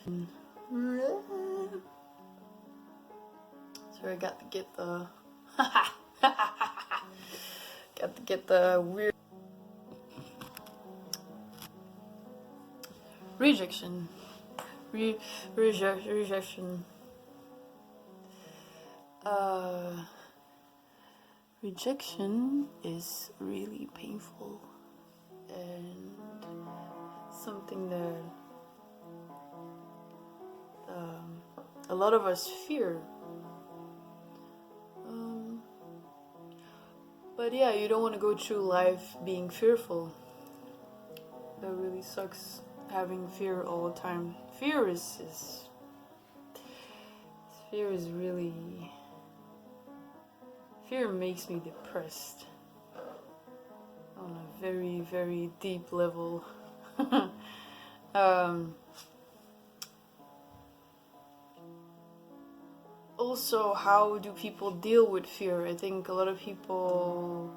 Sorry, I got to get the got to get the weird rejection. Rejection. Rejection is really painful and something that a lot of us fear. But yeah, you don't want to go through life being fearful. That really sucks, having fear all the time. Fear is really... Fear makes me depressed on a very, very deep level. Also, how do people deal with fear? I think a lot of people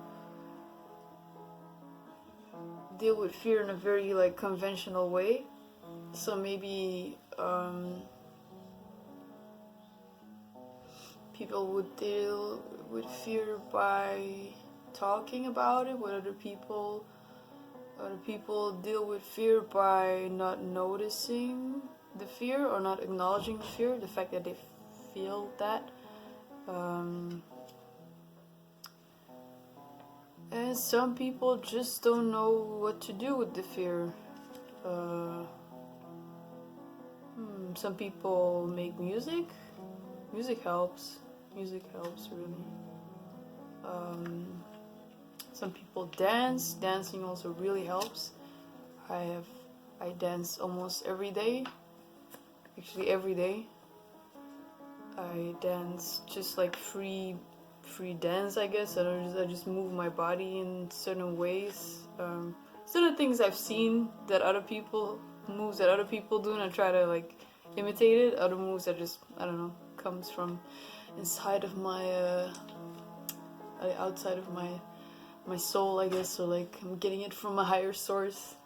deal with fear in a very like conventional way. So maybe people would deal with fear by talking about it with other people. Other people deal with fear by not noticing the fear or not acknowledging the fear, the fact that they feel that. And some people just don't know what to do with the fear. Some people make music. Music helps. Music helps really. Some people dance. Dancing also really helps. I dance almost every day. Actually, every day. I dance just like free dance, I guess. I just move my body in certain ways. Certain things I've seen that other people moves that other people do, and I try to like imitate it. Other moves that just, I don't know, comes from inside of my outside of my soul, I guess, or like I'm getting it from a higher source,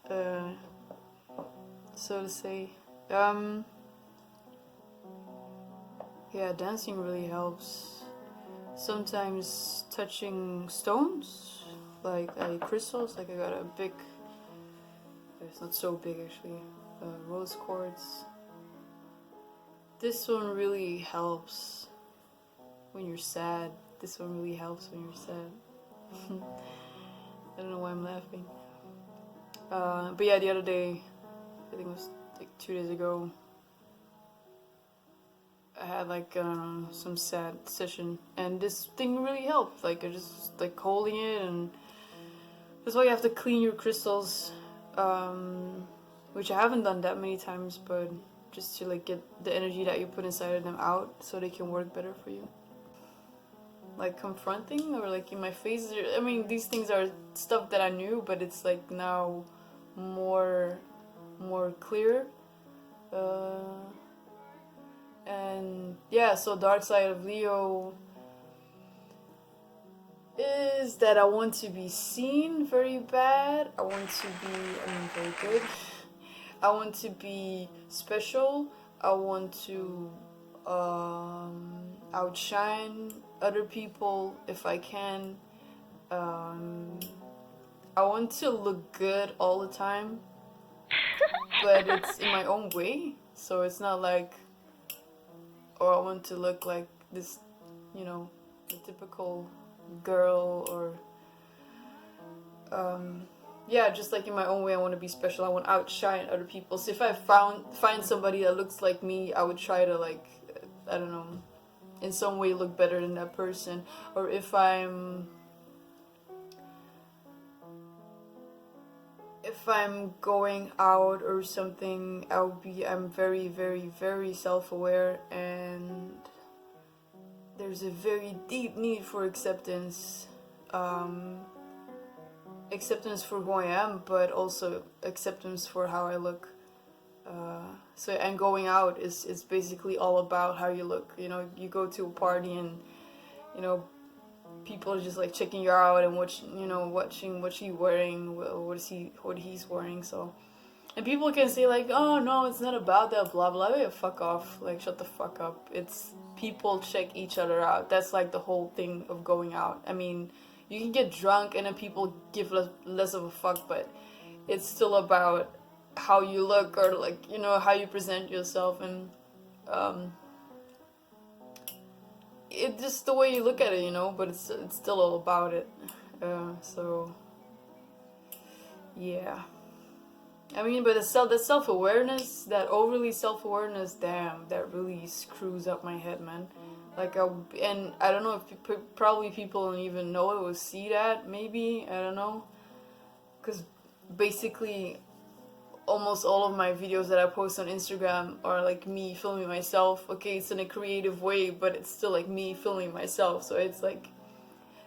so to say. Yeah, dancing really helps. Sometimes touching stones, like crystals, like I got a big, it's not so big actually, rose quartz. This one really helps when you're sad. This one really helps when you're sad. I don't know why I'm laughing. But yeah, the other day, I think it was like 2 days ago, I had like some sad session, and this thing really helped. Like I just like holding it, and that's why you have to clean your crystals, which I haven't done that many times, but just to like get the energy that you put inside of them out, so they can work better for you. Like confronting or like in my face. I mean, these things are stuff that I knew, but it's like now more clear. And yeah, so dark side of Leo is that I want to be seen very bad. I want to be, very good. I want to be special. I want to outshine other people if I can. I want to look good all the time, but it's in my own way. So it's not like, or I want to look like this, you know, the typical girl, or yeah, just like in my own way. I want to be special. I want to outshine other people. So if I find somebody that looks like me, I would try to like, I don't know, in some way look better than that person. Or if I'm going out or something, I'm very, very, very self-aware, and there's a very deep need for acceptance. Acceptance for who I am, but also acceptance for how I look. And going out is basically all about how you look. You know, you go to a party and, you know, people are just like checking you out and watching what she's wearing, what he's wearing. So And people can say like, oh no, it's not about that, blah blah. Yeah, fuck off. Like, shut the fuck up. It's people check each other out. That's like the whole thing of going out. I mean, you can get drunk and then people give less of a fuck, but it's still about how you look, or like, you know, how you present yourself, and it's just the way you look at it, you know. But it's still all about it. So yeah. I mean, but the self-awareness, that overly self-awareness, damn, that really screws up my head, man. Like, and I don't know if probably people don't even know it or see that, maybe, I don't know. Because basically, almost all of my videos that I post on Instagram are like me filming myself. Okay, it's in a creative way, but it's still like me filming myself. So it's like,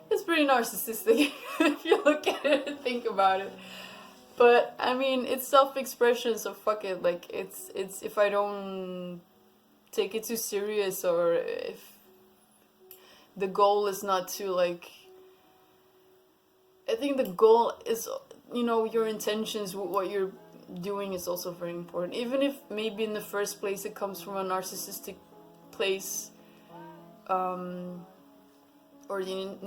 it's pretty narcissistic if you look at it and think about it. But I mean, it's self-expression, so fuck it. Like, it's if I don't take it too serious, or if the goal is not to like, I think the goal is, you know, your intentions, what you're doing is also very important. Even if maybe in the first place it comes from a narcissistic place, or the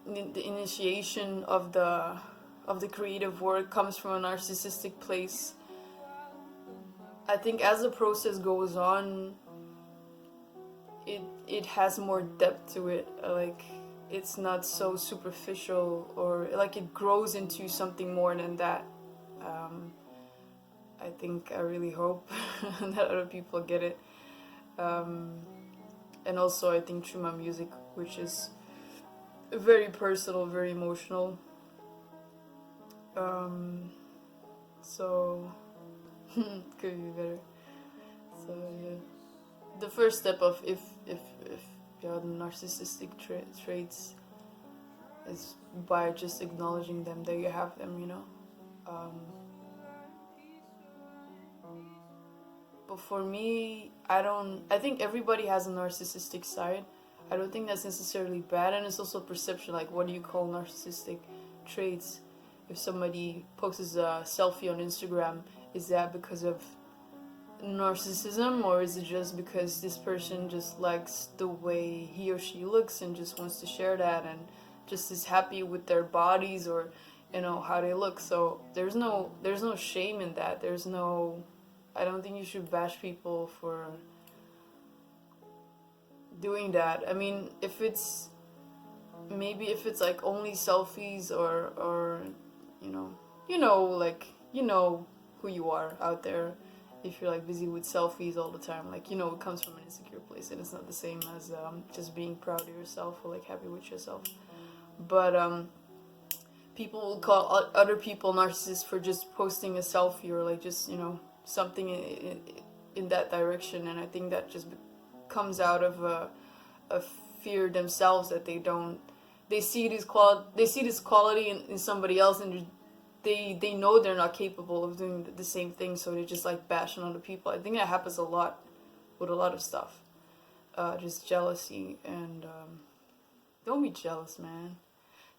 initiation of the creative work comes from a narcissistic place. I think as the process goes on, it has more depth to it. Like, it's not so superficial, or like it grows into something more than that. I think, I really hope that other people get it. And also I think through my music, which is very personal, very emotional. So could be better. So yeah, the first step of if you have narcissistic traits is by just acknowledging them, that you have them, you know. But for me, I think everybody has a narcissistic side. I don't think that's necessarily bad, and it's also perception. Like, what do you call narcissistic traits? If somebody posts a selfie on Instagram, is that because of narcissism, or is it just because this person just likes the way he or she looks and just wants to share that, and just is happy with their bodies, or, you know, how they look? So there's no shame in that. I don't think you should bash people for doing that. I mean, if it's like only selfies, or like, who you are out there. If you're like busy with selfies all the time, like, it comes from an insecure place, and it's not the same as just being proud of yourself, or like happy with yourself. But people will call other people narcissists for just posting a selfie, or like just something in that direction. And I think that just comes out of a fear themselves, that they see this quality in somebody else, and they know they're not capable of doing the same thing, so they just like bash on other people. I think that happens a lot with a lot of stuff. Just jealousy, and don't be jealous, man.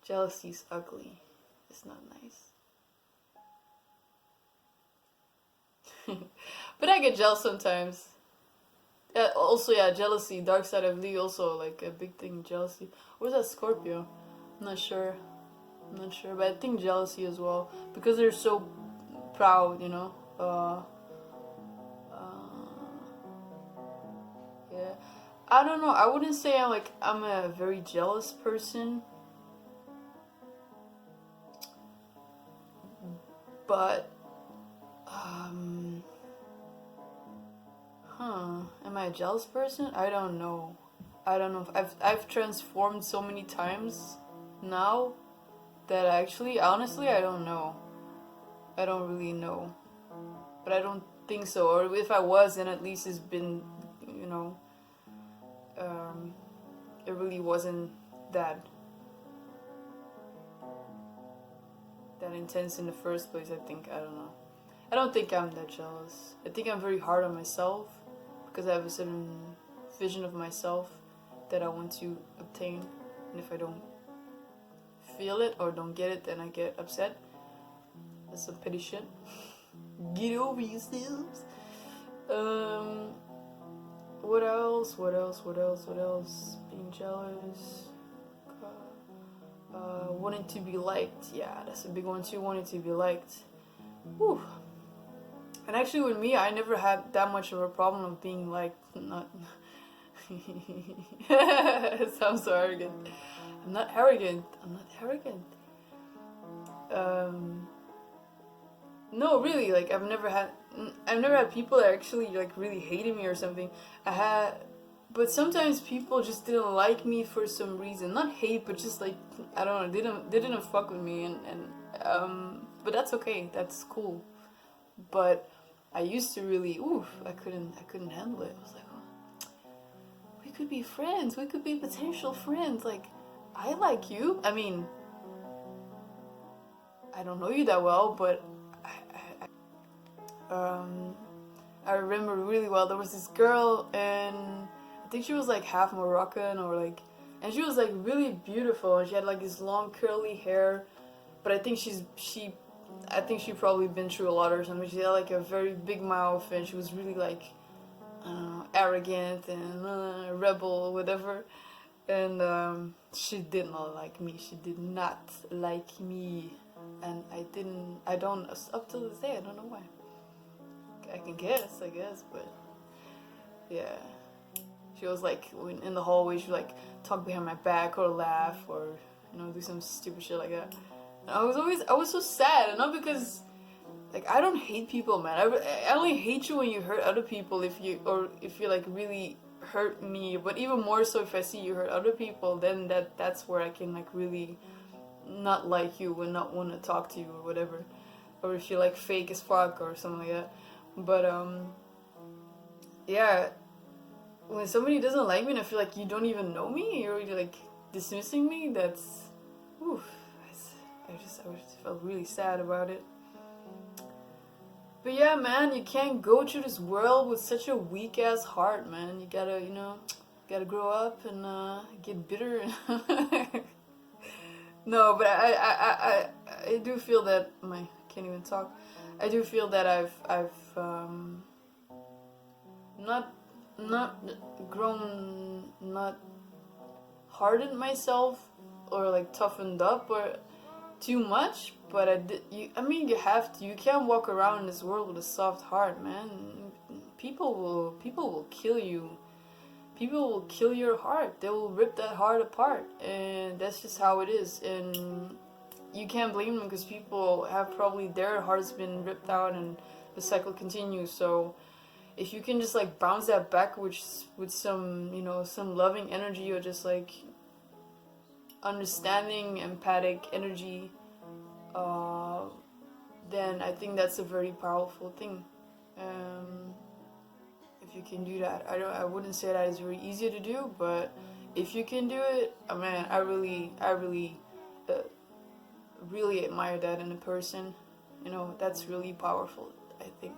Jealousy's ugly. It's not nice. But I get jealous sometimes. Also, yeah, jealousy, dark side of Leo, also like a big thing, jealousy. Or is that Scorpio? I'm not sure, but I think jealousy as well, because they're so proud, yeah. I don't know, I wouldn't say I'm a very jealous person, but am I a jealous person? I don't know. I've transformed so many times now that honestly, I don't know. I don't really know. But I don't think so. Or if I was, then at least it's been, it really wasn't that intense in the first place, I think. I don't know. I don't think I'm that jealous. I think I'm very hard on myself, because I have a certain vision of myself that I want to obtain. And if I don't feel it or don't get it, then I get upset. That's some petty shit. Get over yourselves. What else? Being jealous. Wanting to be liked. Yeah, that's a big one too. Wanting to be liked. Whew. And actually, with me, I never had that much of a problem of being liked. Not. It sounds so arrogant. I'm not arrogant. No, really, like I've never had people that actually like really hated me or something. But sometimes people just didn't like me for some reason. Not hate, but just like I don't know, didn't fuck with me, but that's okay. That's cool. But I used to really, I couldn't handle it. I was like, we could be friends. We could be potential friends. Like, I like you. I mean, I don't know you that well, but I remember really well. There was this girl, and I think she was like half Moroccan and she was like really beautiful, and she had like this long curly hair. But I think she probably been through a lot or something. She had like a very big mouth, and she was really like, I don't know, arrogant and rebel or whatever. And she did not like me. She did not like me, and I don't. Up till this day, I don't know why. I guess, but yeah. She was like in the hallway. She would like talk behind my back or laugh or do some stupid shit like that. I was so sad, and not because, like, I don't hate people, man. I only hate you when you hurt other people, if you like really hurt me. But even more so if I see you hurt other people, then that's where I can like really not like you and not want to talk to you or whatever, or if you're like fake as fuck or something like that. But yeah, when somebody doesn't like me and I feel like you don't even know me, you're already like dismissing me. That's, oof. I just felt really sad about it. But yeah, man, you can't go through this world with such a weak ass heart, man. You gotta grow up and get bitter. No, but I do feel that I can't even talk. I do feel that I've not grown, not hardened myself or like toughened up or too much, but you have to. You can't walk around in this world with a soft heart, man. People will kill you. People will kill your heart. They will rip that heart apart, and that's just how it is. And you can't blame them, because people have probably their hearts been ripped out, and the cycle continues. So if you can just like bounce that back with some some loving energy, or just like understanding, empathic energy, then I think that's a very powerful thing. If you can do that, I wouldn't say that it's very easy to do, but if you can do it, man, I really admire that in a person. That's really powerful. I think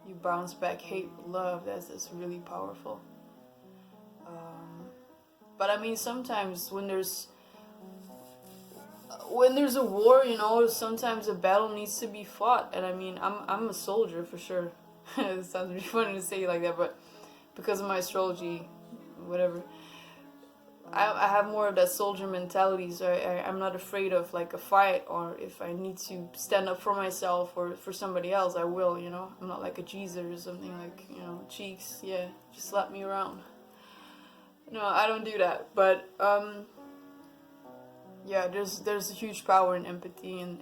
you bounce back hate with love. That's really powerful. But I mean, sometimes when there's a war, sometimes a battle needs to be fought. And I mean, I'm a soldier for sure. It sounds really funny to say it like that, but because of my astrology, whatever, I have more of that soldier mentality. So I'm not afraid of like a fight, or if I need to stand up for myself or for somebody else, I will. I'm not like a Jesus or something, like cheeks, yeah, just slap me around. No, I don't do that. But yeah, there's a huge power in empathy and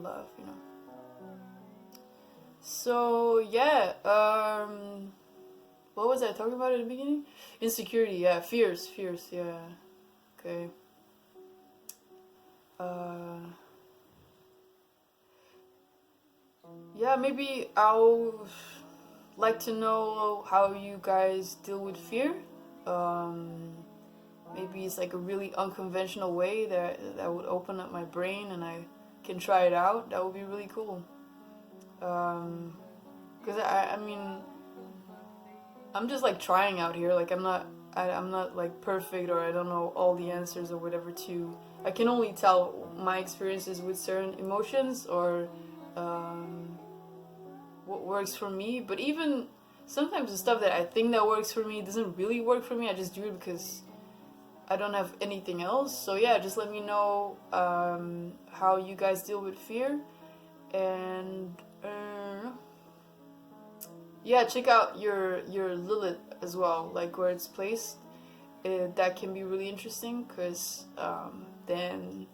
love, So yeah, what was I talking about at the beginning? Insecurity, yeah, fears, yeah. Okay. Yeah, maybe I'll like to know how you guys deal with fear. Maybe it's like a really unconventional way that would open up my brain and I can try it out. That would be really cool. Because I mean, I'm just like trying out here. Like I'm not like perfect, or I don't know all the answers or whatever. I can only tell my experiences with certain emotions, or what works for me. But even sometimes the stuff that I think that works for me doesn't really work for me. I just do it because I don't have anything else. So yeah, just let me know how you guys deal with fear. And yeah, check out your Lilith as well, like where it's placed. That can be really interesting because then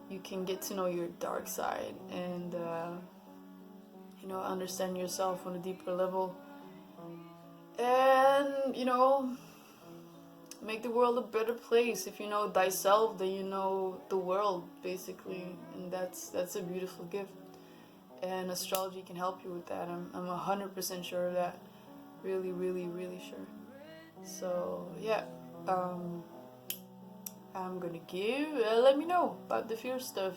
you can get to know your dark side and you know, understand yourself on a deeper level, and you know, make the world a better place. If you know thyself, then you know the world, basically, and that's a beautiful gift. And astrology can help you with that. I'm 100% sure of that. Really, really, really sure. So yeah, I'm gonna give. Let me know about the fear stuff.